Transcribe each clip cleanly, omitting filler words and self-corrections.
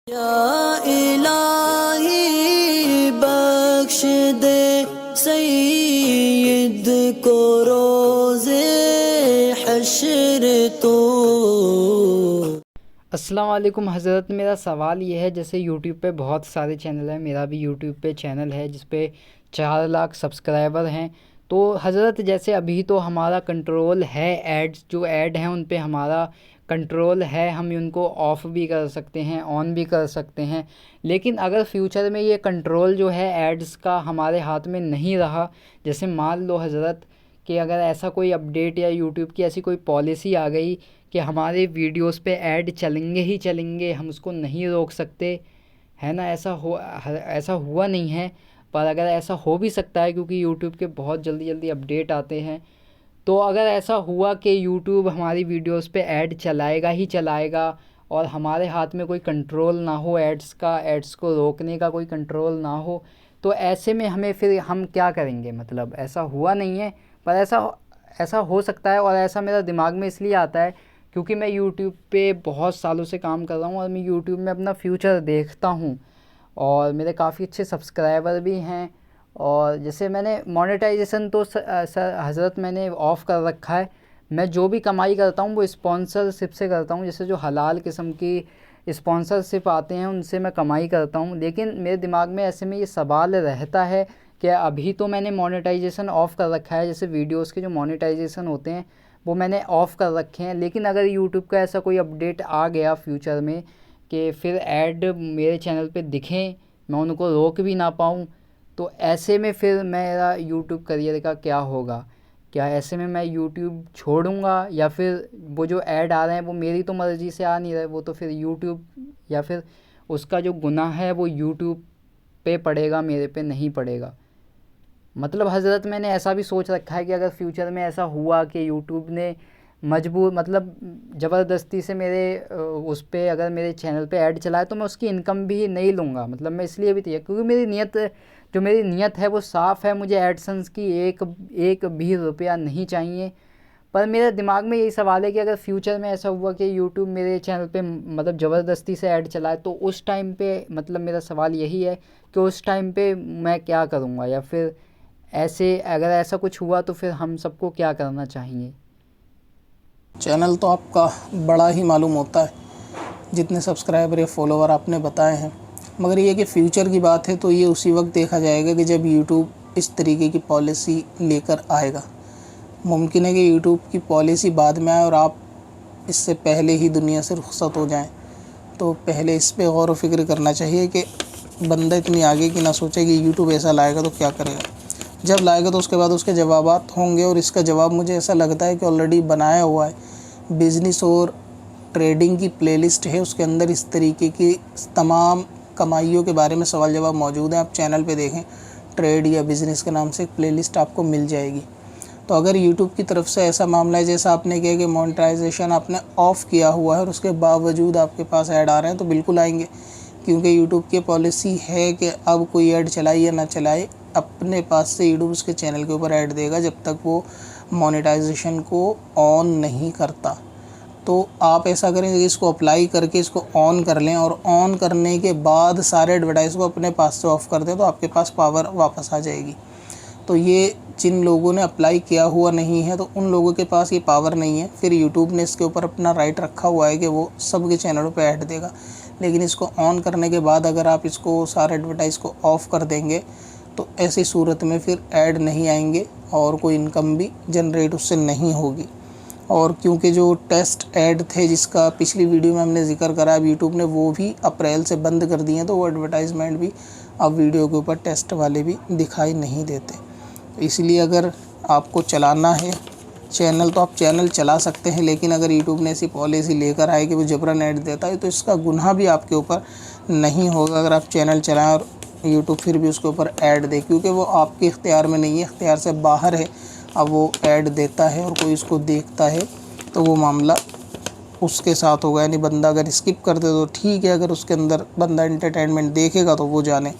या इलाही बख्श दे सैयद को रोज़े हश्र तो। अस्सलाम वालेकुम हज़रत, मेरा सवाल ये है, जैसे यूट्यूब पे बहुत सारे चैनल हैं, मेरा भी यूट्यूब पे चैनल है जिस पे 4 लाख सब्सक्राइबर हैं। तो हज़रत जैसे अभी तो हमारा कंट्रोल है, एड्स जो ऐड हैं उन पे हमारा कंट्रोल है, हम उनको ऑफ़ भी कर सकते हैं, ऑन भी कर सकते हैं। लेकिन अगर फ्यूचर में ये कंट्रोल जो है एड्स का हमारे हाथ में नहीं रहा, जैसे मान लो हज़रत कि अगर ऐसा कोई अपडेट या यूट्यूब की ऐसी कोई पॉलिसी आ गई कि हमारे वीडियोस पे ऐड चलेंगे ही चलेंगे, हम उसको नहीं रोक सकते, है ना। ऐसा हुआ नहीं है, पर अगर ऐसा हो भी सकता है क्योंकि यूट्यूब के बहुत जल्दी जल्दी अपडेट आते हैं। तो अगर ऐसा हुआ कि यूट्यूब हमारी वीडियोस पे ऐड चलाएगा ही चलाएगा और हमारे हाथ में कोई कंट्रोल ना हो, एड्स को रोकने का कोई कंट्रोल ना हो, तो ऐसे में हमें फिर हम क्या करेंगे। मतलब ऐसा हुआ नहीं है, पर ऐसा ऐसा हो सकता है। और ऐसा मेरा दिमाग में इसलिए आता है क्योंकि मैं यूट्यूब पे बहुत सालों से काम कर रहा हूँ और मैं यूट्यूब में अपना फ्यूचर देखता हूँ और मेरे काफ़ी अच्छे सब्सक्राइबर भी हैं। और जैसे मैंने मोनेटाइजेशन तो हज़रत मैंने ऑफ़ कर रखा है। मैं जो भी कमाई करता हूँ वो स्पॉन्सरशिप से करता हूँ, जैसे जो हलाल किस्म की स्पॉन्सरशिप आते हैं उनसे मैं कमाई करता हूँ। लेकिन मेरे दिमाग में ऐसे में ये सवाल रहता है कि अभी तो मैंने मोनेटाइजेशन ऑफ़ कर रखा है, जैसे वीडियोस के जो मोनेटाइजेशन होते हैं वो मैंने ऑफ़ कर रखे हैं। लेकिन अगर यूट्यूब का ऐसा कोई अपडेट आ गया फ्यूचर में कि फिर ऐड मेरे चैनल पे दिखें, मैं उनको रोक भी ना पाऊँ, तो ऐसे में फिर मेरा यूट्यूब करियर का क्या होगा। क्या ऐसे में मैं यूट्यूब छोड़ूंगा, या फिर वो जो ऐड आ रहे हैं वो मेरी तो मर्ज़ी से आ नहीं रहे, वो तो फिर यूट्यूब या फिर उसका जो गुनाह है वो यूट्यूब पे पड़ेगा, मेरे पे नहीं पड़ेगा। मतलब हज़रत मैंने ऐसा भी सोच रखा है कि अगर फ्यूचर में ऐसा हुआ कि यूट्यूब ने मजबूर मतलब ज़बरदस्ती से मेरे उस पे अगर मेरे चैनल पे ऐड चलाए तो मैं उसकी इनकम भी नहीं लूँगा। मतलब मैं इसलिए भी तैयार, क्योंकि मेरी नीयत है वो साफ़ है, मुझे एडसेंस की एक भी रुपया नहीं चाहिए। पर मेरे दिमाग में यही सवाल है कि अगर फ्यूचर में ऐसा हुआ कि यूट्यूब मेरे चैनल पे मतलब ज़बरदस्ती से ऐड चलाए, तो उस टाइम पे मतलब मेरा सवाल यही है कि उस टाइम पे मैं क्या करूँगा, या फिर ऐसे अगर ऐसा कुछ हुआ तो फिर हम सबको क्या करना चाहिए। चैनल तो आपका बड़ा ही मालूम होता है, जितने सब्सक्राइबर या फॉलोवर आपने बताए हैं। मगर ये कि फ़्यूचर की बात है तो ये उसी वक्त देखा जाएगा कि जब यूट्यूब इस तरीके की पॉलिसी लेकर आएगा। मुमकिन है कि यूट्यूब की पॉलिसी बाद में आए और आप इससे पहले ही दुनिया से रुखसत हो जाएं। तो पहले इस पे गौर व फिक्र करना चाहिए कि बंदा इतनी आगे की ना सोचे कि यूट्यूब ऐसा लाएगा तो क्या करेगा। जब लाएगा तो उसके बाद उसके जवाबात होंगे, और इसका जवाब मुझे ऐसा लगता है कि ऑलरेडी बनाया हुआ है। बिज़नेस और ट्रेडिंग की प्लेलिस्ट है, उसके अंदर इस तरीके की तमाम कमाइयों के बारे में सवाल जवाब मौजूद हैं। आप चैनल पे देखें, ट्रेड या बिज़नेस के नाम से एक प्लेलिस्ट आपको मिल जाएगी। तो अगर यूट्यूब की तरफ से ऐसा मामला है जैसा आपने किया कि मोनेटाइजेशन आपने ऑफ़ किया हुआ है और उसके बावजूद आपके पास ऐड आ रहे हैं, तो बिल्कुल आएंगे, क्योंकि यूट्यूब की पॉलिसी है कि अब कोई ऐड चलाए या ना चलाए, अपने पास से यूट्यूब उसके चैनल के ऊपर ऐड देगा जब तक वो मोनेटाइजेशन को ऑन नहीं करता। तो आप ऐसा करें कि इसको अप्लाई करके इसको ऑन कर लें, और ऑन करने के बाद सारे एडवर्टाइज को अपने पास से ऑफ़ कर दें, तो आपके पास पावर वापस आ जाएगी। तो ये जिन लोगों ने अप्लाई किया हुआ नहीं है तो उन लोगों के पास ये पावर नहीं है। फिर यूट्यूब ने इसके ऊपर अपना राइट रखा हुआ है कि वो सबके चैनलों पे ऐड देगा। लेकिन इसको ऑन करने के बाद अगर आप इसको सारे एडवर्टाइज़ को ऑफ़ कर देंगे तो ऐसी सूरत में फिर ऐड नहीं आएंगे और कोई इनकम भी जनरेट उससे नहीं होगी। और क्योंकि जो टेस्ट ऐड थे जिसका पिछली वीडियो में हमने जिक्र करा, अब यूट्यूब ने वो भी अप्रैल से बंद कर दिए हैं, तो वो एडवर्टाइजमेंट भी अब वीडियो के ऊपर टेस्ट वाले भी दिखाई नहीं देते। इसलिए अगर आपको चलाना है चैनल तो आप चैनल चला सकते हैं, लेकिन अगर यूट्यूब ने ऐसी पॉलिसी लेकर आए कि वो जबरन ऐड देता है तो इसका गुनाह भी आपके ऊपर नहीं होगा अगर आप चैनल चलाएं और यूट्यूब फिर भी उसके ऊपर ऐड दे, क्योंकि वो आपके इख्तियार में नहीं है, इख्तियार से बाहर है। अब वो ऐड देता है और कोई उसको देखता है तो वो मामला उसके साथ होगा। यानी बंदा अगर स्किप कर दे तो ठीक है, अगर उसके अंदर बंदा एंटरटेनमेंट देखेगा तो वो जाने।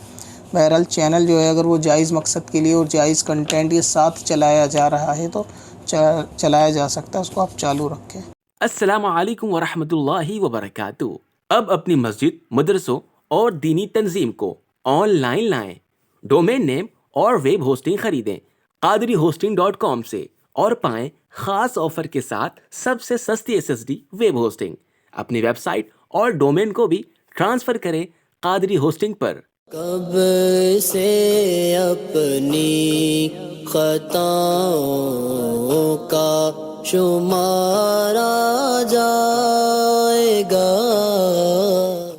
बहरहाल चैनल जो है अगर वो जायज़ मकसद के लिए और जायज़ कंटेंट के साथ चलाया जा रहा है तो चलाया जा सकता है, उसको आप चालू रखें। अस्सलामु अलैकुम वरहमतुल्लाहि वबरकातुहू। अब अपनी मस्जिद, मदरसों और दीनी तंजीम को ऑनलाइन लाएं। डोमेन नेम और वेब होस्टिंग खरीदें qadrihosting.com से और पाएं खास ऑफर के साथ सबसे सस्ती SSD वेब होस्टिंग। अपनी वेबसाइट और डोमेन को भी ट्रांसफर करें कादरी होस्टिंग पर। कब से अपनी खताओं का शुमारा जाएगा।